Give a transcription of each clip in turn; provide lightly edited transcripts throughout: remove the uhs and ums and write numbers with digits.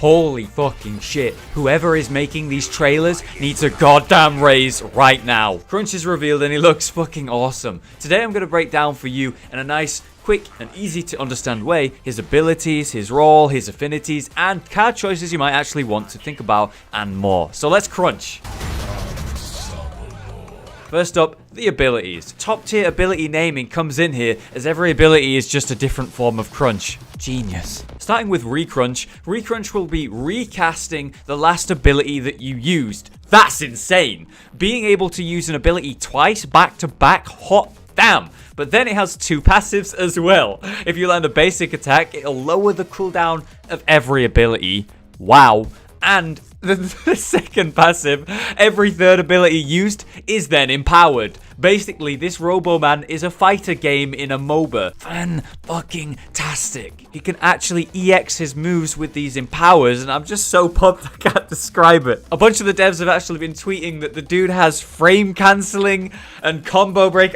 Holy fucking shit. Whoever is making these trailers needs a goddamn raise right now. Crunch is revealed and he looks fucking awesome. Today I'm going to break down for you in a nice, quick and easy to understand way his abilities, his role, his affinities, and card choices you might actually want to think about and more. So let's crunch. First up, the abilities. Top tier ability naming comes in here as every ability is just a different form of crunch. Genius. Starting with recrunch, recrunch will be recasting the last ability that you used. That's insane. Being able to use an ability twice back to back, hot damn. But then it has two passives as well. If you land a basic attack, it'll lower the cooldown of every ability. Wow. And the second passive, every third ability used is then empowered. Basically, this Robo-Man is a fighter game in a MOBA. Fan-fucking-tastic. He can actually EX his moves with these empowers, and I'm just so pumped I can't describe it. A bunch of the devs have actually been tweeting that the dude has frame cancelling and combo break.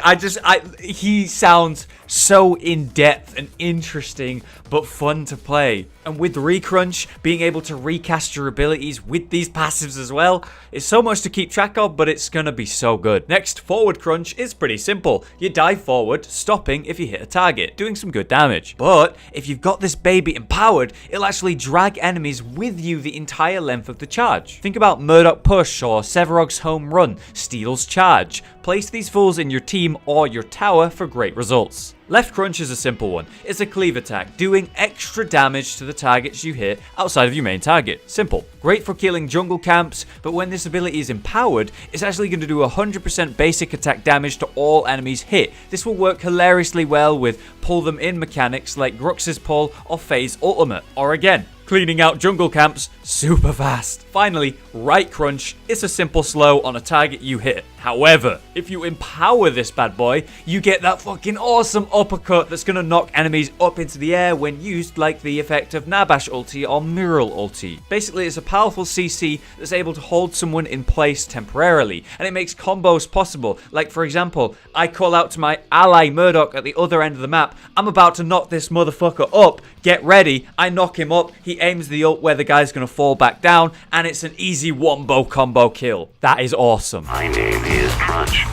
He sounds so in-depth and interesting, but fun to play. And with Recrunch, being able to recast your abilities with these passives as well, is so much to keep track of, but it's gonna be so good. Next, Forward Crunch is pretty simple. You dive forward, stopping if you hit a target, doing some good damage. But if you've got this baby empowered, it'll actually drag enemies with you the entire length of the charge. Think about Murdoch Push or Sevarog's Home Run, Steel's Charge. Place these fools in your team or your tower for great results. Left Crunch is a simple one. It's a cleave attack, doing extra damage to the targets you hit outside of your main target. Simple. Great for killing jungle camps, but when this ability is empowered, it's actually going to do 100% basic attack damage to all enemies hit. This will work hilariously well with pull them in mechanics like Grux's pull or Phase Ultimate. Or again, cleaning out jungle camps super fast. Finally, Right Crunch is a simple slow on a target you hit. However, if you empower this bad boy, you get that fucking awesome uppercut that's gonna knock enemies up into the air when used, like the effect of Nabash ulti or Mural ulti. Basically, it's a powerful CC that's able to hold someone in place temporarily, and it makes combos possible. Like for example, I call out to my ally Murdoch at the other end of the map, I'm about to knock this motherfucker up, get ready, I knock him up, he aims the ult where the guy's gonna fall back down, and it's an easy wombo combo kill. That is awesome. My name is Crunch.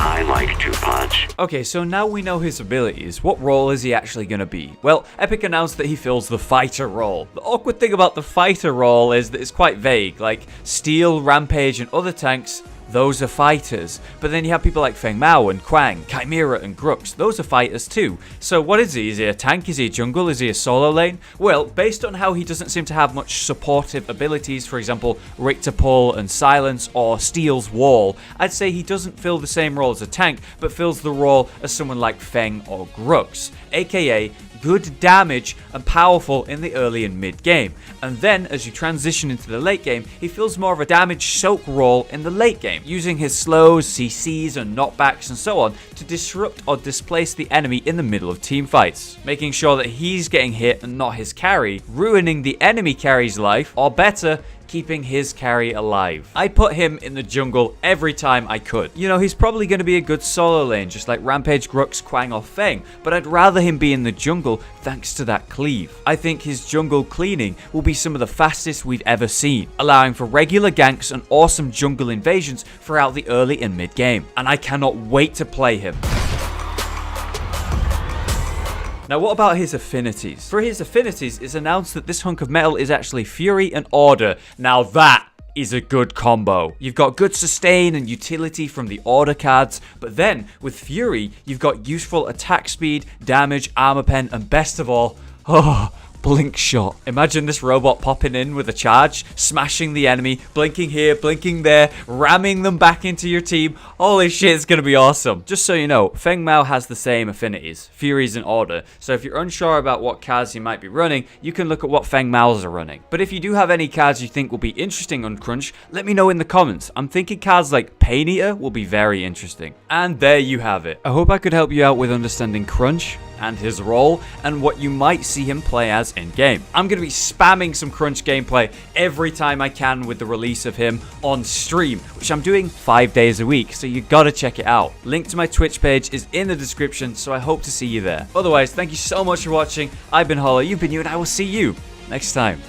I like to punch. Okay, so now we know his abilities. What role is he actually going to be? Well, Epic announced that he fills the fighter role. The awkward thing about the fighter role is that it's quite vague. Like Steel, Rampage, and other tanks, those are fighters. But then you have people like Feng Mao and Quang, Chimera and Grux. Those are fighters too. So what is he? Is he a tank? Is he a jungle? Is he a solo lane? Well, based on how he doesn't seem to have much supportive abilities, for example, Richter Pull and Silence or Steel's Wall, I'd say he doesn't fill the same role as a tank, but fills the role as someone like Feng or Grux, aka good damage and powerful in the early and mid game. And then as you transition into the late game, he fills more of a damage soak role in the late game, using his slows, CCs and knockbacks and so on to disrupt or displace the enemy in the middle of team fights, making sure that he's getting hit and not his carry, ruining the enemy carry's life, or better, keeping his carry alive. I put him in the jungle every time I could. You know, he's probably going to be a good solo lane, just like Rampage, Grux, Quang, or Feng, but I'd rather him be in the jungle thanks to that cleave. I think his jungle cleaning will be some of the fastest we've ever seen, allowing for regular ganks and awesome jungle invasions throughout the early and mid game. And I cannot wait to play him. Now, what about his affinities? For his affinities, it's announced that this hunk of metal is actually Fury and Order. Now that is a good combo. You've got good sustain and utility from the Order cards, but then with Fury, you've got useful attack speed, damage, armor pen, and best of all, Blink Shot. Imagine this robot popping in with a charge, smashing the enemy, blinking here, blinking there, ramming them back into your team. Holy shit, it's gonna be awesome. Just so you know, Feng Mao has the same affinities, Furies and Order. So if you're unsure about what cards you might be running, you can look at what Feng Mao's are running. But if you do have any cards you think will be interesting on Crunch, let me know in the comments. I'm thinking cards like Pain Eater will be very interesting. And there you have it. I hope I could help you out with understanding Crunch and his role and what you might see him play as in game. I'm going to be spamming some Crunch gameplay every time I can with the release of him on stream, which I'm doing 5 days a week, so you gotta check it out. Link to my Twitch page is in the description, so I hope to see you there. Otherwise, thank you so much for watching. I've been Hollow, you've been you, and I will see you next time.